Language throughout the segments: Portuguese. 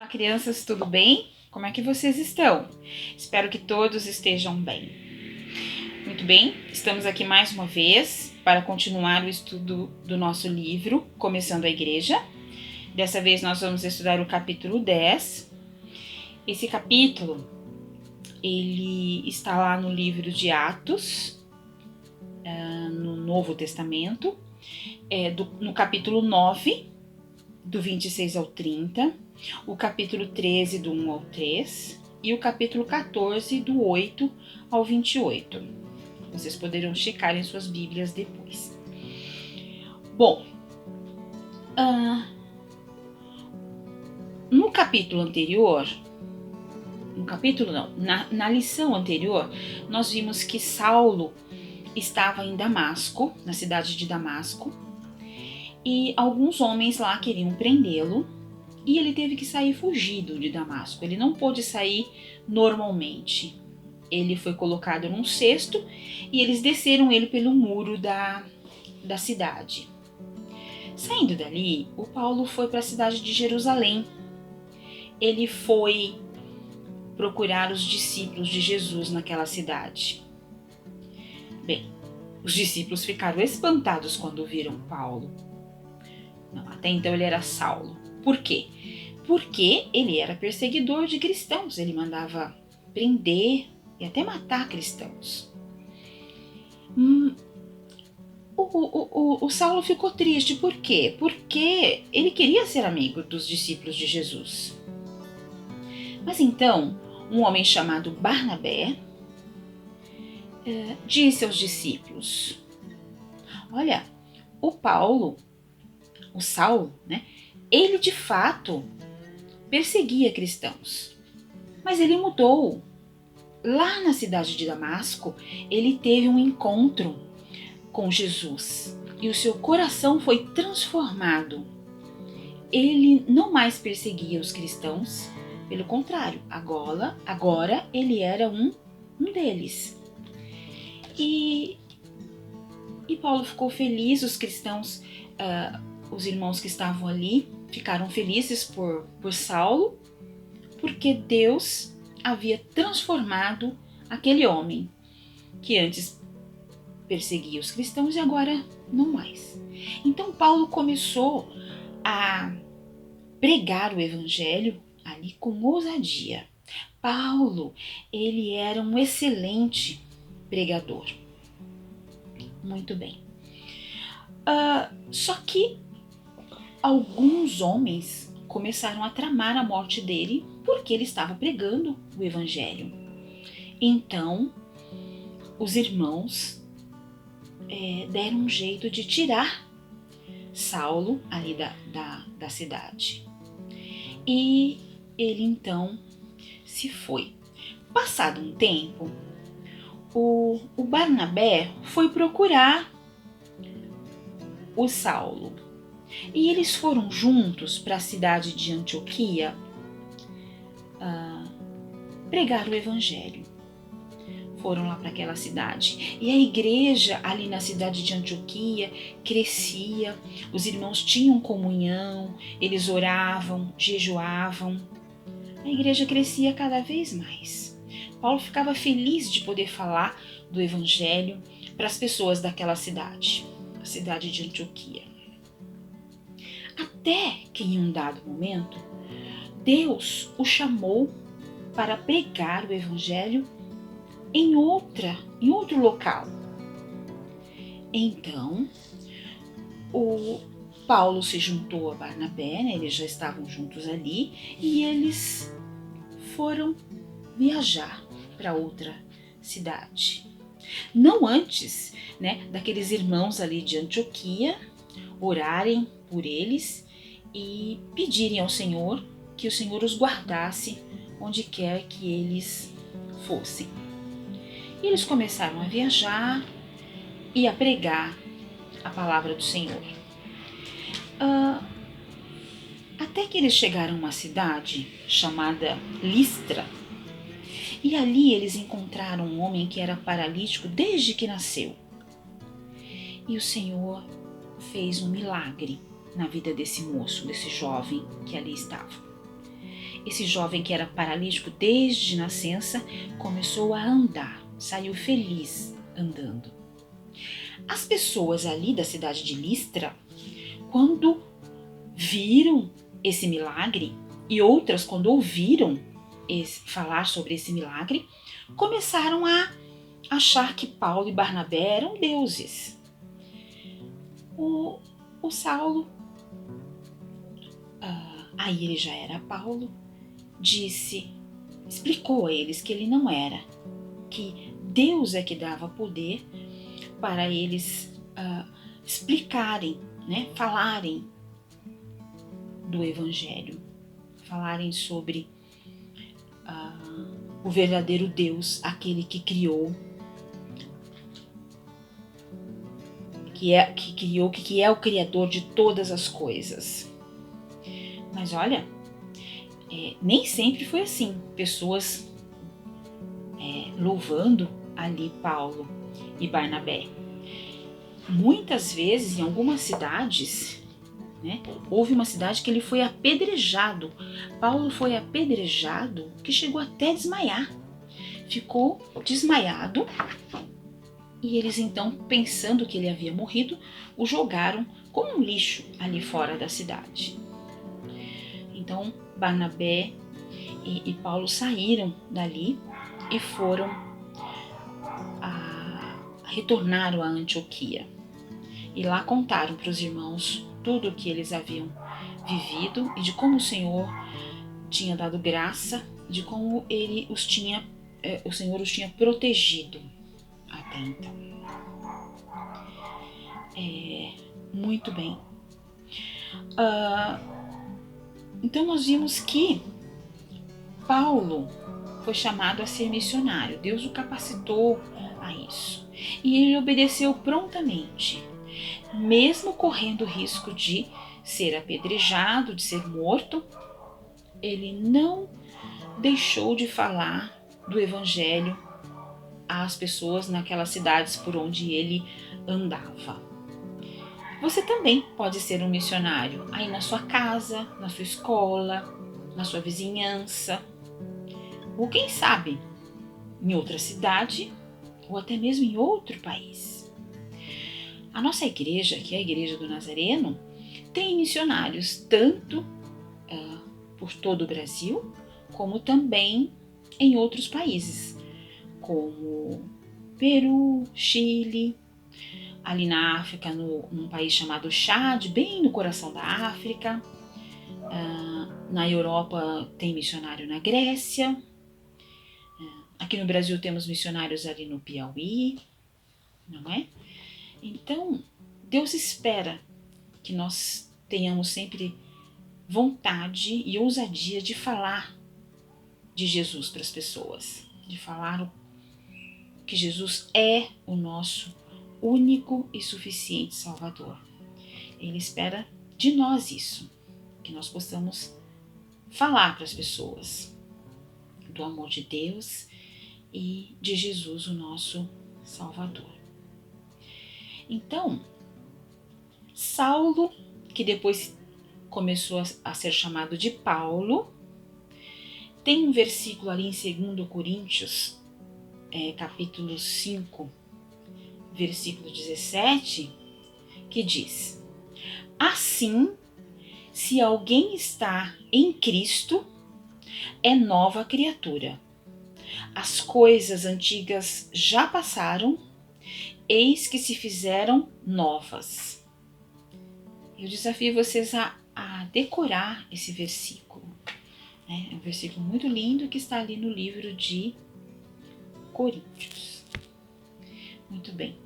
Olá, crianças, tudo bem? Como é que vocês estão? Espero que todos estejam bem. Muito bem, estamos aqui mais uma vez para continuar o estudo do nosso livro, Começando a Igreja. Dessa vez nós vamos estudar o capítulo 10. Esse capítulo, ele está lá no livro de Atos, no Novo Testamento, no capítulo 9, do 26 ao 30, o capítulo 13, do 1 ao 3, e o capítulo 14, do 8 ao 28. Vocês poderão checar em suas bíblias depois. Bom, no capítulo anterior, na lição anterior, nós vimos que Saulo estava em Damasco, na cidade de Damasco, e alguns homens lá queriam prendê-lo, e ele teve que sair fugido de Damasco. Ele não pôde sair normalmente. Ele foi colocado num cesto e eles desceram ele pelo muro da cidade. Saindo dali, o Paulo foi para a cidade de Jerusalém. Ele foi procurar os discípulos de Jesus naquela cidade. Bem, os discípulos ficaram espantados quando viram Paulo. Não, até então ele era Saulo. Por quê? Porque ele era perseguidor de cristãos. Ele mandava prender e até matar cristãos. O Saulo ficou triste. Por quê? Porque ele queria ser amigo dos discípulos de Jesus. Mas então, um homem chamado Barnabé disse aos discípulos: olha, o Saulo, né? Ele de fato perseguia cristãos, mas ele mudou. Lá na cidade de Damasco, ele teve um encontro com Jesus e o seu coração foi transformado. Ele não mais perseguia os cristãos, pelo contrário, agora ele era um deles. E Paulo ficou feliz, os cristãos, os irmãos que estavam ali, ficaram felizes por Saulo, porque Deus havia transformado aquele homem que antes perseguia os cristãos e agora não mais. Então Paulo começou a pregar o evangelho ali com ousadia. Paulo, ele era um excelente pregador. Muito bem. Só que alguns homens começaram a tramar a morte dele porque ele estava pregando o evangelho. Então, os irmãos deram um jeito de tirar Saulo ali da cidade. E ele então se foi. Passado um tempo, o Barnabé foi procurar o Saulo. E eles foram juntos para a cidade de Antioquia pregar o evangelho. Foram lá para aquela cidade. E a igreja ali na cidade de Antioquia crescia. Os irmãos tinham comunhão, eles oravam, jejuavam. A igreja crescia cada vez mais. Paulo ficava feliz de poder falar do evangelho para as pessoas daquela cidade, a cidade de Antioquia. Até que em um dado momento, Deus o chamou para pregar o evangelho em outro local. Então, o Paulo se juntou a Barnabé, né? Eles já estavam juntos ali, e eles foram viajar para outra cidade. Não antes, né, daqueles irmãos ali de Antioquia orarem por eles e pedirem ao Senhor que o Senhor os guardasse onde quer que eles fossem. E eles começaram a viajar e a pregar a palavra do Senhor. Até que eles chegaram a uma cidade chamada Listra. E ali eles encontraram um homem que era paralítico desde que nasceu. E o Senhor fez um milagre na vida desse moço, desse jovem que ali estava. Esse jovem que era paralítico desde nascença começou a andar, saiu feliz andando. As pessoas ali da cidade de Listra, quando viram esse milagre, e outras quando ouviram falar sobre esse milagre, começaram a achar que Paulo e Barnabé eram deuses. O Saulo, aí ele já era Paulo, explicou a eles que ele não era, que Deus é que dava poder para eles explicarem, né, falarem do Evangelho, falarem sobre o verdadeiro Deus, aquele que criou, que é o Criador de todas as coisas. Mas olha, nem sempre foi assim. Pessoas louvando ali Paulo e Barnabé. Muitas vezes, em algumas cidades, né, houve uma cidade que ele foi apedrejado. Paulo foi apedrejado que chegou até a desmaiar. Ficou desmaiado e eles então, pensando que ele havia morrido, o jogaram como um lixo ali fora da cidade. Então Barnabé e Paulo saíram dali e retornaram a Antioquia. E lá contaram para os irmãos tudo o que eles haviam vivido e de como o Senhor tinha dado graça, de como o Senhor os tinha protegido até então. Muito bem. Então nós vimos que Paulo foi chamado a ser missionário. Deus o capacitou a isso. E ele obedeceu prontamente, mesmo correndo o risco de ser apedrejado, de ser morto. Ele não deixou de falar do Evangelho às pessoas naquelas cidades por onde ele andava. Você também pode ser um missionário aí na sua casa, na sua escola, na sua vizinhança, ou quem sabe em outra cidade ou até mesmo em outro país. A nossa igreja, que é a Igreja do Nazareno, tem missionários tanto por todo o Brasil, como também em outros países, como Peru, Chile, ali na África, num país chamado Chad, bem no coração da África. Na Europa tem missionário na Grécia. Aqui no Brasil temos missionários ali no Piauí, não é? Então, Deus espera que nós tenhamos sempre vontade e ousadia de falar de Jesus para as pessoas, de falar que Jesus é o nosso único e suficiente Salvador. Ele espera de nós isso, que nós possamos falar para as pessoas do amor de Deus e de Jesus, o nosso Salvador. Então, Saulo, que depois começou a ser chamado de Paulo, tem um versículo ali em 2 Coríntios, capítulo 5, versículo 17, que diz: assim, se alguém está em Cristo, é nova criatura. As coisas antigas já passaram, eis que se fizeram novas. Eu desafio vocês a decorar esse versículo. É um versículo muito lindo que está ali no livro de Coríntios. Muito bem.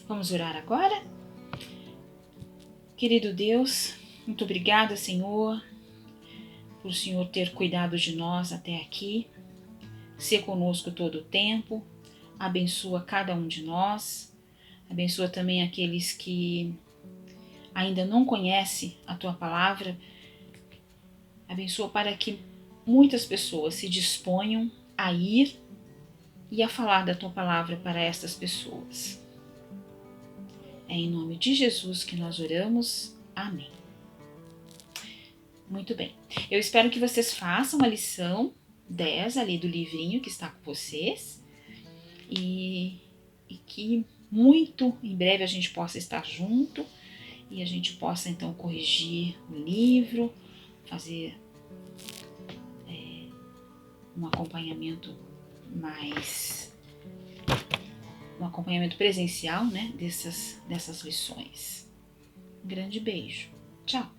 Vamos orar agora? Querido Deus, muito obrigada, Senhor, por o Senhor ter cuidado de nós até aqui. Ser conosco todo o tempo. Abençoa cada um de nós. Abençoa também aqueles que ainda não conhecem a Tua palavra. Abençoa para que muitas pessoas se disponham a ir e a falar da Tua palavra para estas pessoas. É em nome de Jesus que nós oramos. Amém. Muito bem. Eu espero que vocês façam a lição 10 ali do livrinho que está com vocês e que muito em breve a gente possa estar junto e a gente possa então corrigir o livro, fazer um acompanhamento presencial, né, dessas lições. Um grande beijo. Tchau!